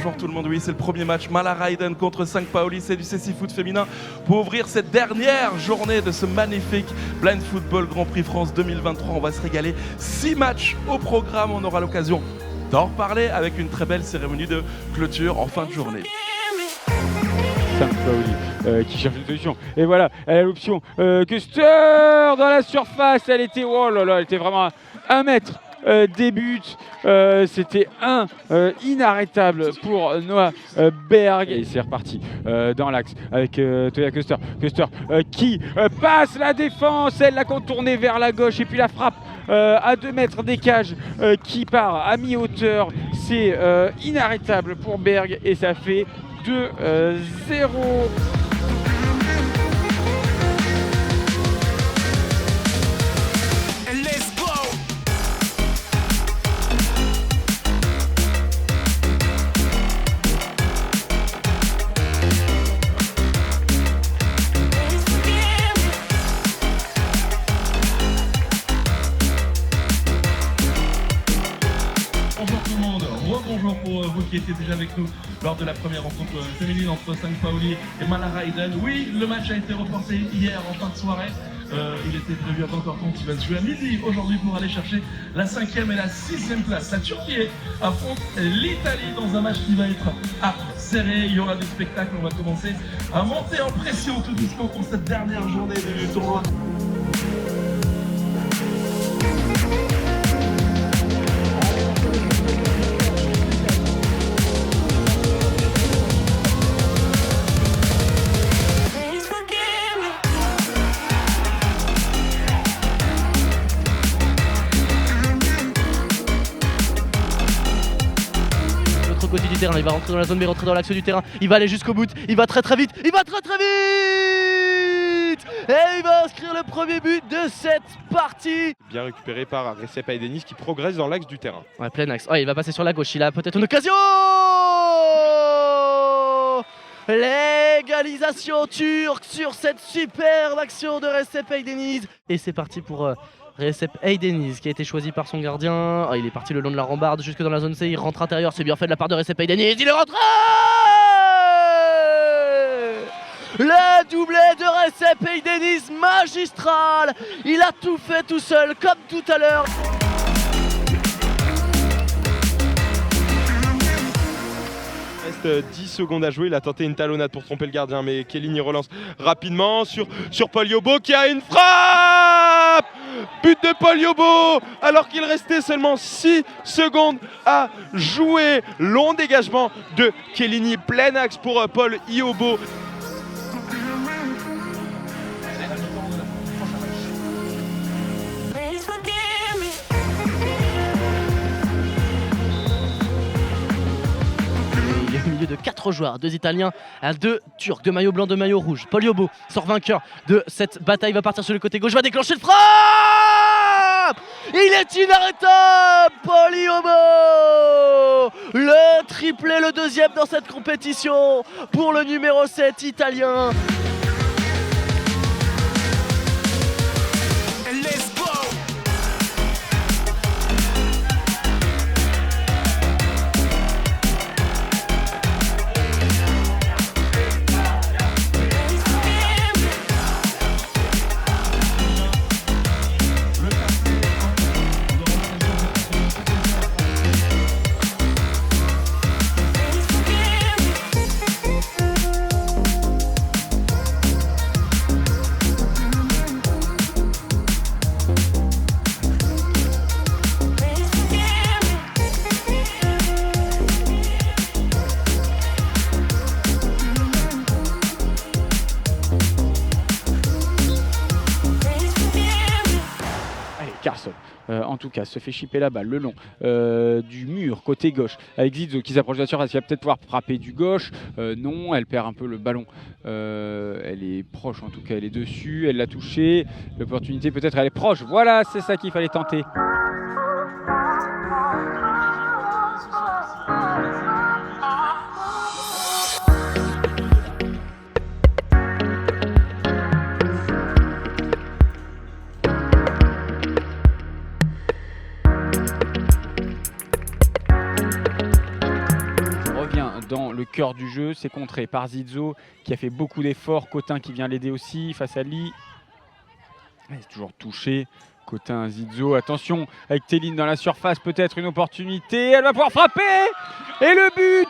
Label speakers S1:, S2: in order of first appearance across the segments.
S1: Bonjour tout le monde, oui c'est le premier match Malaraiden contre 5 Paoli, c'est du CC Foot féminin pour ouvrir cette dernière journée de ce magnifique Blind Football Grand Prix France 2023. On va se régaler, 6 matchs au programme, on aura l'occasion d'en reparler avec une très belle cérémonie de clôture en fin de journée.
S2: 5 Paoli qui cherche une solution, et voilà, elle a l'option Custer dans la surface, elle était, oh là là, elle était vraiment à 1 mètre des buts, c'était inarrêtable pour Noah Berg, et c'est reparti dans l'axe avec Toya Custer, qui passe la défense, elle l'a contournée vers la gauche et puis la frappe à 2 mètres des cages qui part à mi-hauteur, c'est inarrêtable pour Berg et ça fait 2-0.
S1: Bonjour tout le monde, rebonjour pour vous qui étiez déjà avec nous lors de la première rencontre féminine entre 5 Paoli et Malaraiden. Oui, le match a été reporté hier en fin de soirée. Il était prévu à 20h30, il va se jouer à midi aujourd'hui pour aller chercher la 5e et la 6e place. La Turquie affronte l'Italie dans un match qui va être serré. Il y aura des spectacles, on va commencer à monter en pression tout doucement pour cette dernière journée du tournoi.
S3: Côté du terrain, il va rentrer dans la zone mais rentrer dans l'axe du terrain, il va aller jusqu'au bout, il va très vite, et il va inscrire le premier but de cette partie.
S4: Bien récupéré par Recep Aydeniz qui progresse dans l'axe du terrain.
S3: Ouais, plein axe, il va passer sur la gauche, il a peut-être une occasion. L'égalisation turque sur cette superbe action de Recep Aydeniz, et c'est parti pour Recep Aydeniz qui a été choisi par son gardien. Il est parti le long de la rambarde jusque dans la zone C, il rentre intérieur, c'est bien fait de la part de Recep Aydeniz, il est rentré. Le doublé de Recep Aydeniz magistral, il a tout fait tout seul comme tout à l'heure.
S4: Il reste 10 secondes à jouer, il a tenté une talonnade pour tromper le gardien mais Kellini relance rapidement sur Paul Yobo qui a une frappe. But de Paul Yobo alors qu'il restait seulement 6 secondes à jouer. Long dégagement de Kellini, plein axe pour Paul Yobo.
S3: Il est au milieu de 4 joueurs, 2 Italiens, 2 Turcs, 2 maillots blancs, 2 maillots rouges. Paul Yobo sort vainqueur de cette bataille, va partir sur le côté gauche, va déclencher le frappe. Il est inarrêtable, Paul Yobo. Le triplé, le deuxième dans cette compétition pour le numéro 7 italien.
S2: Carson, en tout cas, se fait chipper la balle le long du mur côté gauche avec Zizzo qui s'approche de la surface. Il va peut-être pouvoir frapper du gauche. Non, elle perd un peu le ballon. Elle est proche, en tout cas, elle est dessus. Elle l'a touché. L'opportunité, peut-être, elle est proche. Voilà, c'est ça qu'il fallait tenter. dans le cœur du jeu. C'est contré par Zizzo qui a fait beaucoup d'efforts. Cotin qui vient l'aider aussi face à Lee. Il est toujours touché. Cotin, Zizzo, attention avec Téline dans la surface, peut-être une opportunité. Elle va pouvoir frapper. Et le but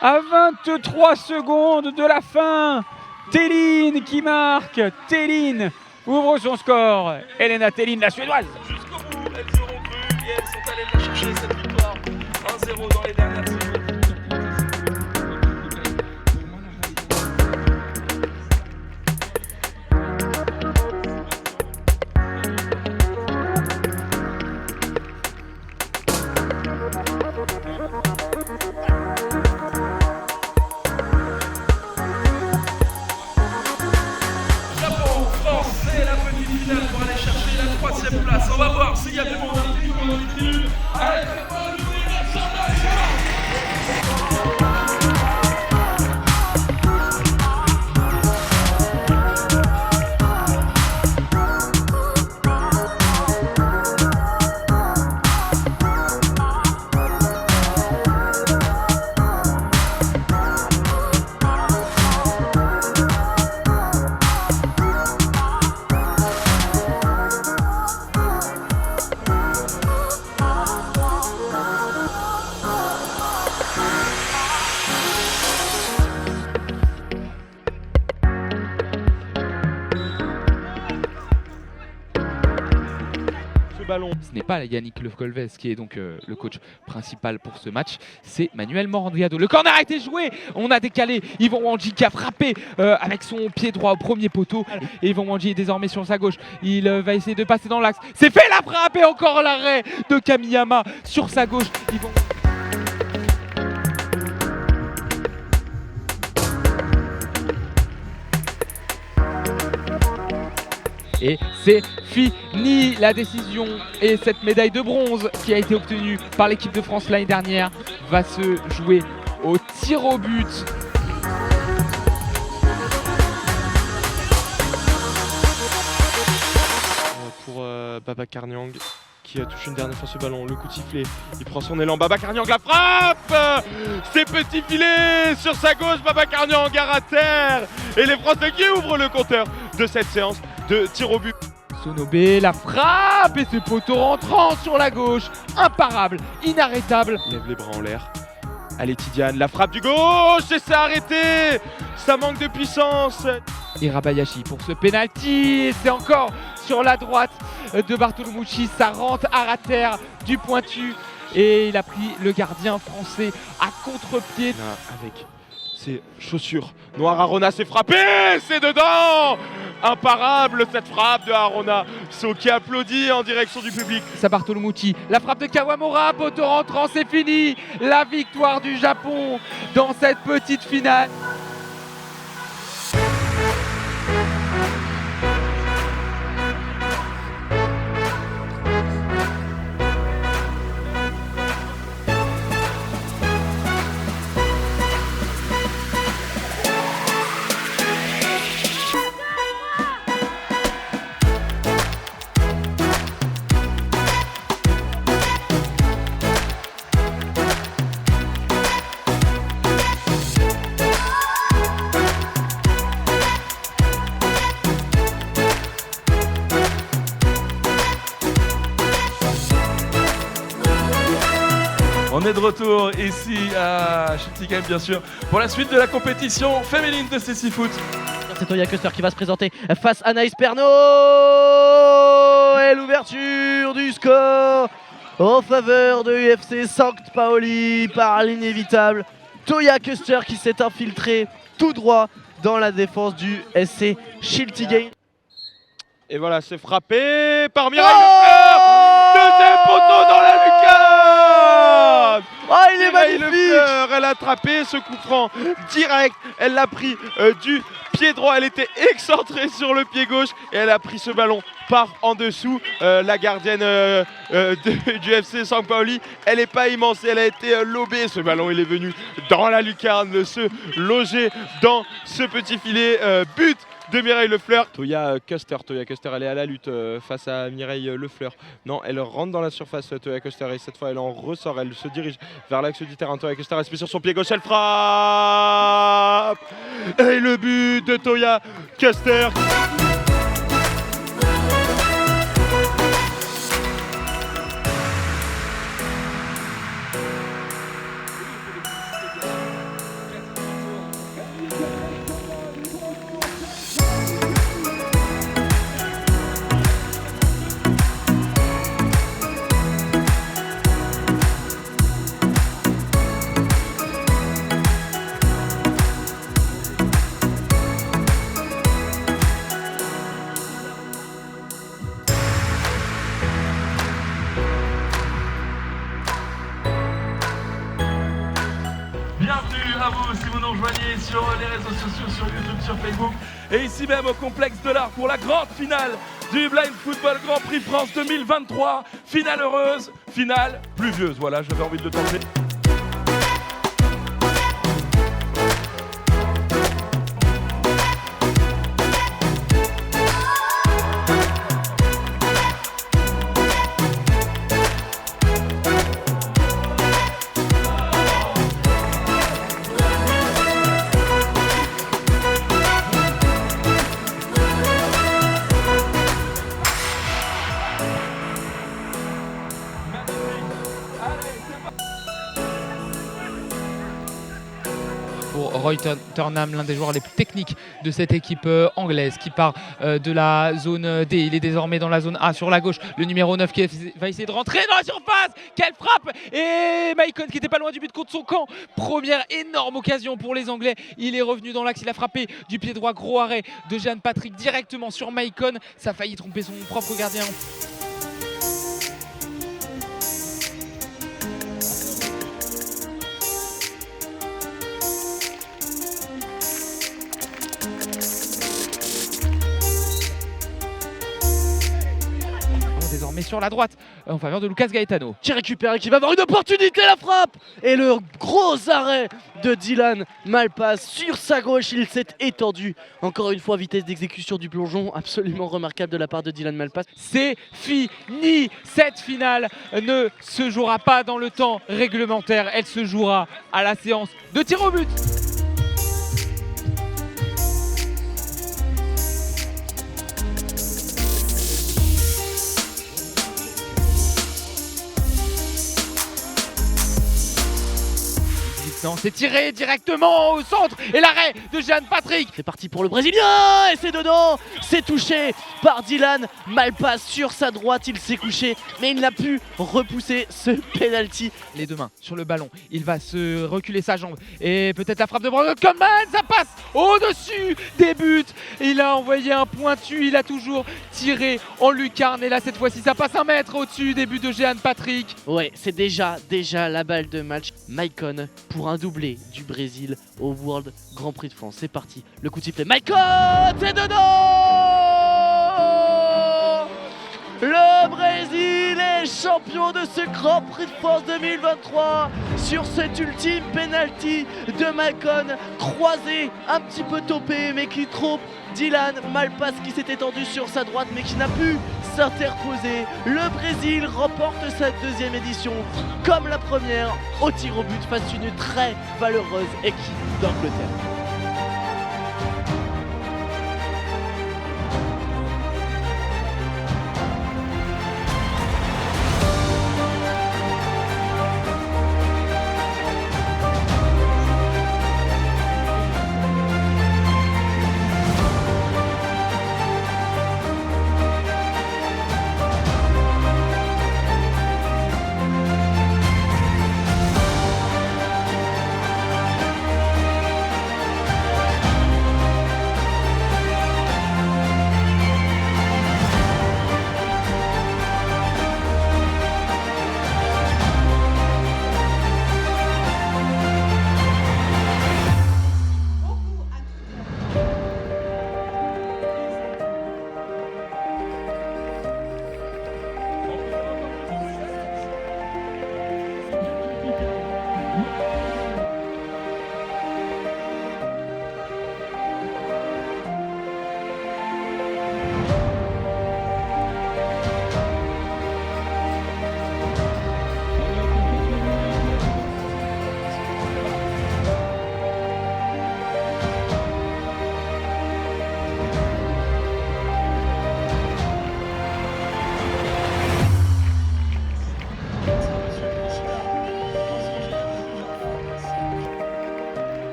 S2: à 23 secondes de la fin. Téline qui marque. Téline ouvre son score. Elena Téline, la Suédoise.
S1: Jusqu'au bout, elles auront cru et elles sont allées la chercher cette victoire. 1-0 dans les dernières secondes. Japon, France, c'est la petite finale pour aller chercher la 3e place. On va voir s'il y a du monde un petit peu dans les tribunes. Allez,
S4: Ballon.
S5: Ce n'est pas Yannick Lecolvez qui est donc le coach principal pour ce match, c'est Manuel Morandriado. Le corner a été joué, on a décalé Yvon Wanji qui a frappé avec son pied droit au premier poteau. Et Yvon Wanji est désormais sur sa gauche, il va essayer de passer dans l'axe. C'est fait la frappe et encore l'arrêt de Kamiyama sur sa gauche. Et c'est fini, la décision et cette médaille de bronze qui a été obtenue par l'équipe de France l'année dernière va se jouer au tir au but.
S4: Pour Babacar Niang qui touche une dernière fois ce ballon, le coup de sifflet, il prend son élan, Babacar Niang la frappe. C'est petit filet sur sa gauche, Babacar Niang à terre et les Français qui ouvrent le compteur de cette séance de tir au but.
S5: Sonobé, la frappe et ce poteau rentrant sur la gauche, imparable, inarrêtable.
S4: Lève les bras en l'air. Allez Tidiane, la frappe du gauche et c'est arrêté. Ça manque de puissance.
S5: Et Rabayashi pour ce penalty, et c'est encore sur la droite de Bartolomeucci, ça rentre à terre du pointu et il a pris le gardien français à contre-pied.
S4: Avec ses chaussures noires, Arona s'est frappé, c'est dedans. Imparable cette frappe de Arona, So qui applaudit en direction du public.
S5: Ça Bartolomeucci, la frappe de Kawamura, poteau rentrant, c'est fini. La victoire du Japon dans cette petite finale.
S1: On est de retour ici à Schiltigheim, bien sûr, pour la suite de la compétition féminine de CC Foot.
S3: C'est Toya Custer qui va se présenter face à Anaïs Pernot. Et l'ouverture du score en faveur de UFC Sankt Pauli par l'inévitable Toya Custer qui s'est infiltré tout droit dans la défense du SC Schiltigheim.
S4: Et voilà, c'est frappé par Mireille Lefleur. Deuxième poteau dans la lucarne.
S3: Oh, il est
S4: Mireille
S3: magnifique.
S4: Lefleur, elle a attrapé ce coup franc direct. Elle l'a pris du pied droit. Elle était excentrée sur le pied gauche et elle a pris ce ballon par en dessous. La gardienne du FC Sankt Pauli, elle n'est pas immense. Elle a été lobée. Ce ballon, il est venu dans la lucarne, se loger dans ce petit filet. But de Mireille Lefleur. Toya Custer, elle est à la lutte face à Mireille Lefleur. Non, elle rentre dans la surface, Toya Custer, et cette fois elle en ressort, elle se dirige vers l'axe du terrain. Toya Custer, elle se met sur son pied gauche, elle frappe. Et le but de Toya Custer.
S1: Bienvenue à vous si vous nous rejoignez sur les réseaux sociaux, sur YouTube, sur Facebook et ici même au Complexe de l'Art pour la grande finale du Blind Football Grand Prix France 2023. Finale heureuse, finale pluvieuse. Voilà, j'avais envie de le tenter.
S5: Pour Roy Turnham, l'un des joueurs les plus techniques de cette équipe anglaise qui part de la zone D. Il est désormais dans la zone A sur la gauche. Le numéro 9 qui va essayer de rentrer dans la surface. Quelle frappe! Et Maicon qui était pas loin du but contre son camp. Première énorme occasion pour les Anglais. Il est revenu dans l'axe. Il a frappé du pied droit. Gros arrêt de Jeanne Patrick directement sur Maicon. Ça a failli tromper son propre gardien. Désormais sur la droite en faveur de Lucas Gaetano.
S3: Qui récupère et qui va avoir une opportunité, la frappe. Et le gros arrêt de Dylan Malpas sur sa gauche, il s'est étendu. Encore une fois, vitesse d'exécution du plongeon absolument remarquable de la part de Dylan Malpas.
S5: C'est fini, cette finale ne se jouera pas dans le temps réglementaire, elle se jouera à la séance de tir au but. Non, c'est tiré directement au centre et l'arrêt de Jeanne Patrick.
S3: C'est parti pour le Brésilien et c'est dedans. C'est touché par Dylan Malpas sur sa droite. Il s'est couché mais il n'a pu repousser ce penalty.
S5: Les deux mains sur le ballon, il va se reculer sa jambe et peut-être la frappe de Brandon Coleman, ça passe au-dessus des buts. Il a envoyé un pointu, il a toujours tiré en lucarne et là cette fois-ci ça passe 1 mètre au-dessus des buts de Jeanne Patrick.
S3: Ouais, c'est déjà la balle de match. Maicon pour un doublé du Brésil au World Grand Prix de France. C'est parti, le coup de sifflet. Maicon, c'est dedans. Le Brésil est champion de ce Grand Prix de France 2023 sur cet ultime penalty de Maicon, croisé, un petit peu topé mais qui trompe Dylan Malpas qui s'est étendu sur sa droite mais qui n'a pu s'interposer. Le Brésil remporte cette deuxième édition comme la première au tir au but face à une très valeureuse équipe d'Angleterre.